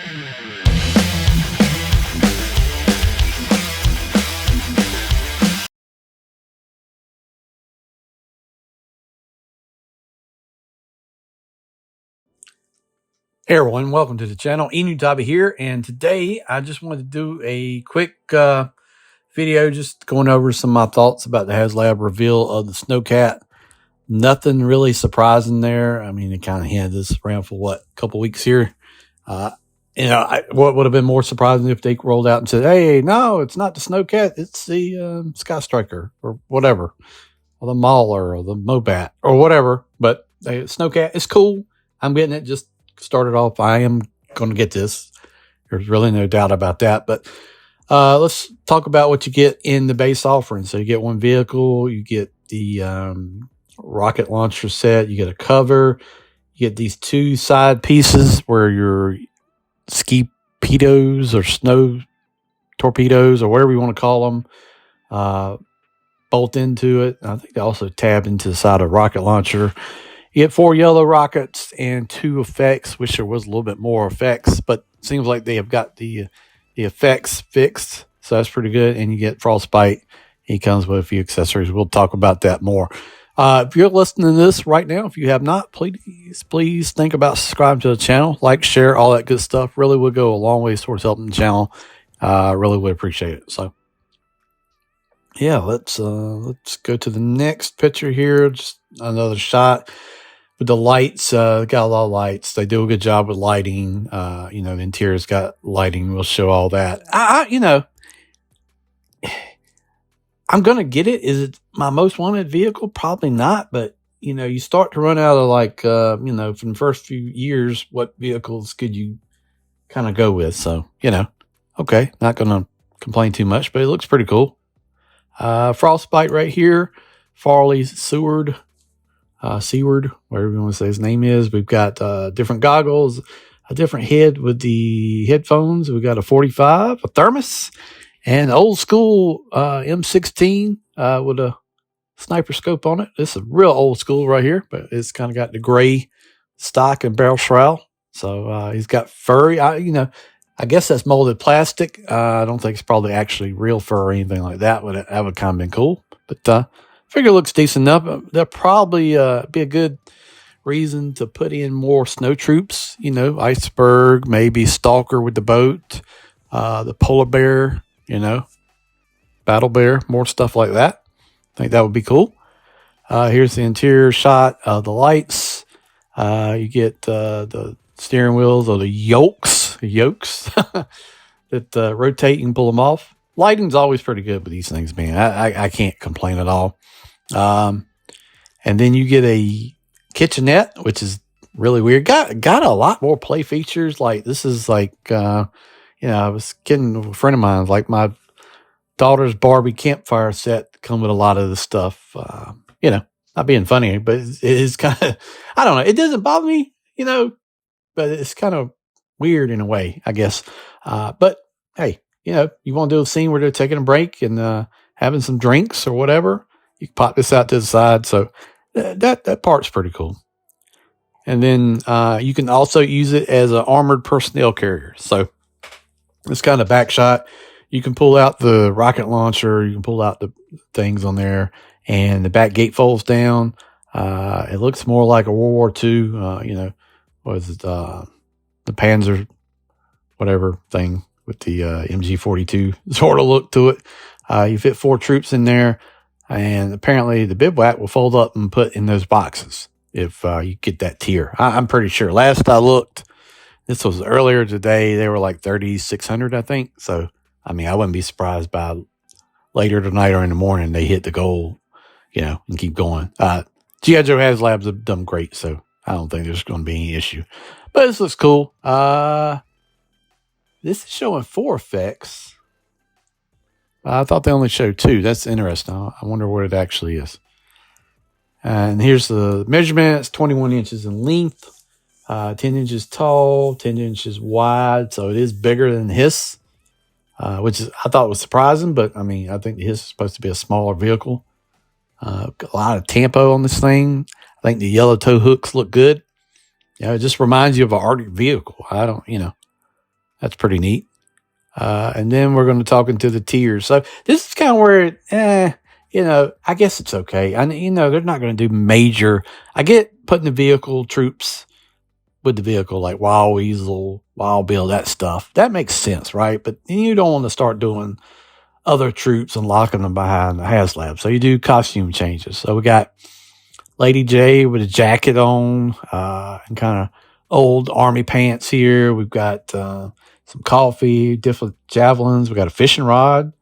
Hey everyone, welcome to the channel. Enewtabie here, and today I just wanted to do a quick video just going over some of my thoughts about the HASLAB reveal of the Snow-C.A.T. Nothing really surprising there. I mean, it kind of had this around for what, a couple weeks here. What would have been more surprising if they rolled out and said, "Hey, no, it's not the Snow-C.A.T, it's the Sky Striker or whatever, or the Mauler or the Mobat or whatever." But Snow-C.A.T, it's cool. I'm getting it. Just started off. I am going to get this. There's really no doubt about that. But let's talk about what you get in the base offering. So you get one vehicle, you get the rocket launcher set, you get a cover, you get these two side pieces where your ski pedos or snow torpedoes or whatever you want to call them bolt into it. I think they also tab into the side of the rocket launcher. You get 4 yellow rockets and 2 effects. Wish there was a little bit more effects, but it seems like they have got the effects fixed, so that's pretty good. And you get Frostbite. He comes with a few accessories. We'll talk about that more. If you're listening to this right now, if you have not, please think about subscribing to the channel. Like, share, all that good stuff. Really would go a long way towards helping the channel. Really would appreciate it. So, yeah, let's go to the next picture here. Just another shot. With the lights, got a lot of lights. They do a good job with lighting. The interior's got lighting. We'll show all that. I'm going to get it. Is it my most wanted vehicle? Probably not. But, you start to run out of from the first few years, what vehicles could you kind of go with? So, okay. Not going to complain too much, but it looks pretty cool. Frostbite right here. Farley Seward. Seaward, whatever you want to say his name is. We've got different goggles, a different head with the headphones. We've got a 45, a thermos, and old school M16 with a sniper scope on it. This is real old school right here, but it's kind of got the gray stock and barrel shroud. So he's got furry. I guess that's molded plastic. I don't think it's probably actually real fur or anything like that. But that would kind of been cool. But figure looks decent enough. There'll probably be a good reason to put in more snow troops. Iceberg, maybe Stalker with the boat, the polar bear, battle bear, more stuff like that. I think that would be cool. Here's the interior shot of the lights. You get the steering wheels or the yokes that rotate. You can pull them off. Lighting's always pretty good with these things, man. I can't complain at all. And then you get a kitchenette, which is really weird. Got a lot more play features. Like this is like, I was kidding with a friend of mine, like my daughter's Barbie campfire set come with a lot of the stuff. Not being funny, but it is kind of, I don't know. It doesn't bother me, but it's kind of weird in a way, I guess. But hey, you want to do a scene where they're taking a break and having some drinks or whatever, you can pop this out to the side. So that part's pretty cool. And then you can also use it as an armored personnel carrier. So it's kind of back shot. You can pull out the rocket launcher. You can pull out the things on there, and the back gate folds down. It looks more like a World War II. What is it? The Panzer, whatever thing with the MG42 sort of look to it. You fit 4 troops in there, and apparently the bivouac will fold up and put in those boxes if you get that tier. I'm pretty sure. Last I looked, this was earlier today, they were like 3,600, I think. So, I wouldn't be surprised by later tonight or in the morning they hit the goal, and keep going. G.I. Joe HasLabs have done great, so I don't think there's going to be any issue. But this looks cool. This is showing 4 effects. I thought they only showed 2. That's interesting. I wonder what it actually is. And here's the measurement. It's 21 inches in length, 10 inches tall, 10 inches wide. So it is bigger than his, which I thought was surprising. But, I think his is supposed to be a smaller vehicle. A lot of tempo on this thing. I think the yellow tow hooks look good. It just reminds you of an Arctic vehicle. I don't. That's pretty neat. And then we're going to talk into the tiers. So this is kind of where I guess it's okay. They're not going to do major. I get putting the vehicle troops with the vehicle, like Wild Weasel, Wild Bill, that stuff. That makes sense, right? But you don't want to start doing other troops and locking them behind the HASLAB. So you do costume changes. So we got Lady J with a jacket on, and kind of old army pants here. We've got some coffee, different javelins. We got a fishing rod,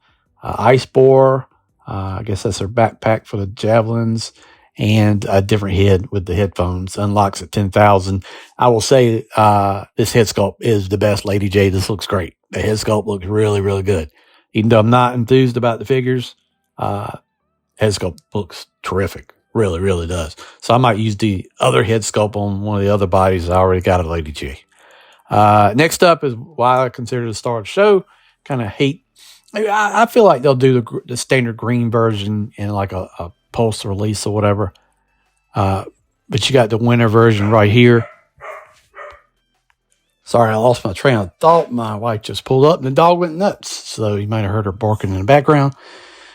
ice boar. I guess that's her backpack for the javelins, and a different head with the headphones. Unlocks at 10,000. I will say this head sculpt is the best Lady J. This looks great. The head sculpt looks really, really good. Even though I'm not enthused about the figures, head sculpt looks terrific. Really, really does. So I might use the other head sculpt on one of the other bodies I already got of Lady J. Next up is why I consider the star of the show. Kind of hate. I feel like they'll do the standard green version in like a post release or whatever. But you got the winter version right here. Sorry, I lost my train of thought. My wife just pulled up and the dog went nuts. So you might have heard her barking in the background.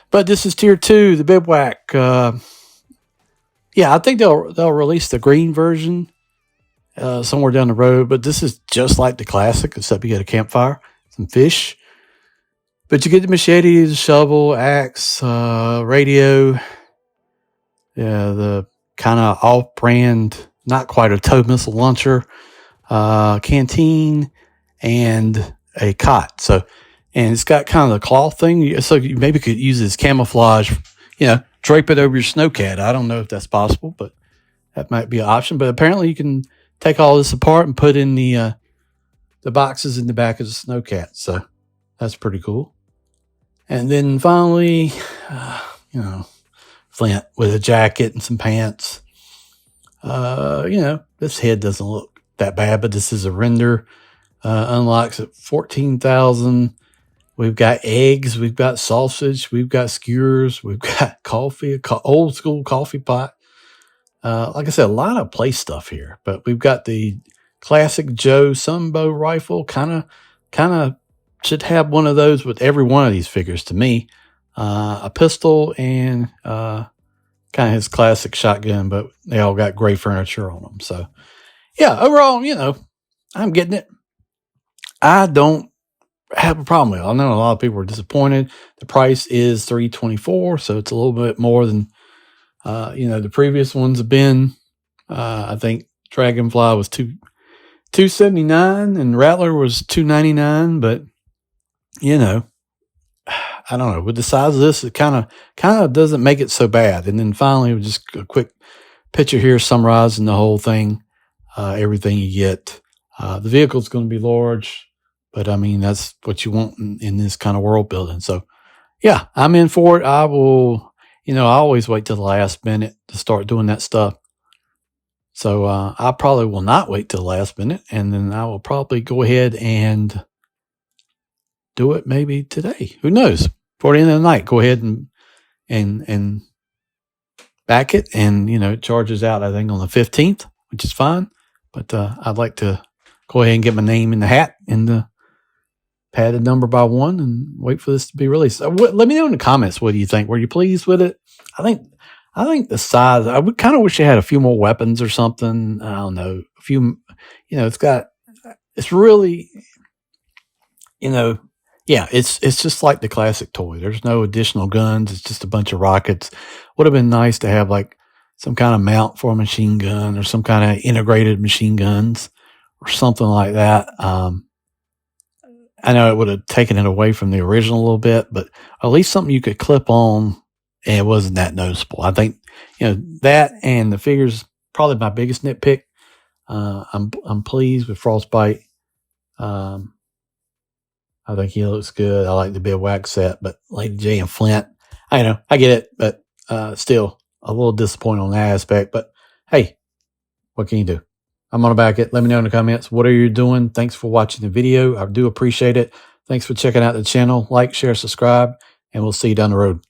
But this is tier 2, the bivouac. I think they'll release the green version somewhere down the road. But this is just like the classic, except you get a campfire, some fish. But you get the machete, the shovel, axe, radio. Yeah, the kind of off-brand, not quite a tow missile launcher, canteen, and a cot. So, and it's got kind of the cloth thing. So you maybe could use this camouflage, drape it over your Snow-C.A.T. I don't know if that's possible, but that might be an option. But apparently you can take all this apart and put in the boxes in the back of the Snow-C.A.T. So that's pretty cool. And then finally, Flint with a jacket and some pants. This head doesn't look that bad, but this is a render. Unlocks at 14,000. We've got eggs. We've got sausage. We've got skewers. We've got coffee, old school coffee pot. Like I said, a lot of play stuff here, but we've got the classic Joe Sunbow rifle. Kind of should have one of those with every one of these figures to me. A pistol and kind of his classic shotgun, but they all got gray furniture on them. So, yeah, overall, I'm getting it. I don't have a problem with it. I know a lot of people are disappointed. The price is $324, so it's a little bit more than the previous ones have been. I think Dragonfly was $279 and Rattler was $299, but I don't know. With the size of this, it kind of doesn't make it so bad. And then finally, just a quick picture here summarizing the whole thing, everything you get. The vehicle's going to be large, but I mean, that's what you want in this kind of world building. So yeah, I'm in for it. I will, I always wait till the last minute to start doing that stuff. So I probably will not wait till the last minute, and then I will probably go ahead and do it maybe today. Who knows? For the end of the night, go ahead and back it, and it charges out I think on the 15th, which is fine. But I'd like to go ahead and get my name in the hat and the padded number by 1 and wait for this to be released. Let me know in the comments what do you think. Were you pleased with it? I think the size. I would kind of wish it had a few more weapons or something. I don't know. A few. It's really. Yeah, it's just like the classic toy. There's no additional guns. It's just a bunch of rockets. Would have been nice to have like some kind of mount for a machine gun or some kind of integrated machine guns or something like that. I know it would have taken it away from the original a little bit, but at least something you could clip on and it wasn't that noticeable. I think, that and the figures probably my biggest nitpick. I'm pleased with Frostbite. I think he looks good. I like the bivouac set, but Lady J and Flint, I get it, but still a little disappointed on that aspect. But hey, what can you do? I'm going to back it. Let me know in the comments. What are you doing? Thanks for watching the video. I do appreciate it. Thanks for checking out the channel. Like, share, subscribe, and we'll see you down the road.